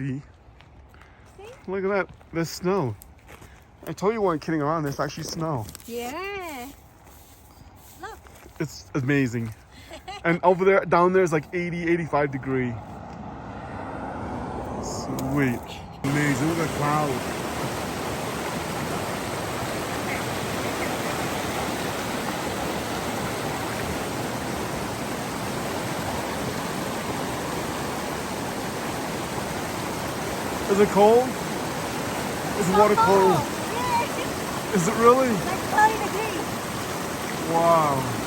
See? Look at that. There's snow. I told you we weren't kidding around. There's actually snow. Yeah. Look. It's amazing. And over there, down there is like 80, 85 degree. Sweet. Amazing. Look at the clouds. Is it cold? Is the water cold? Yeah. Is it really? Like 30 degrees. Wow.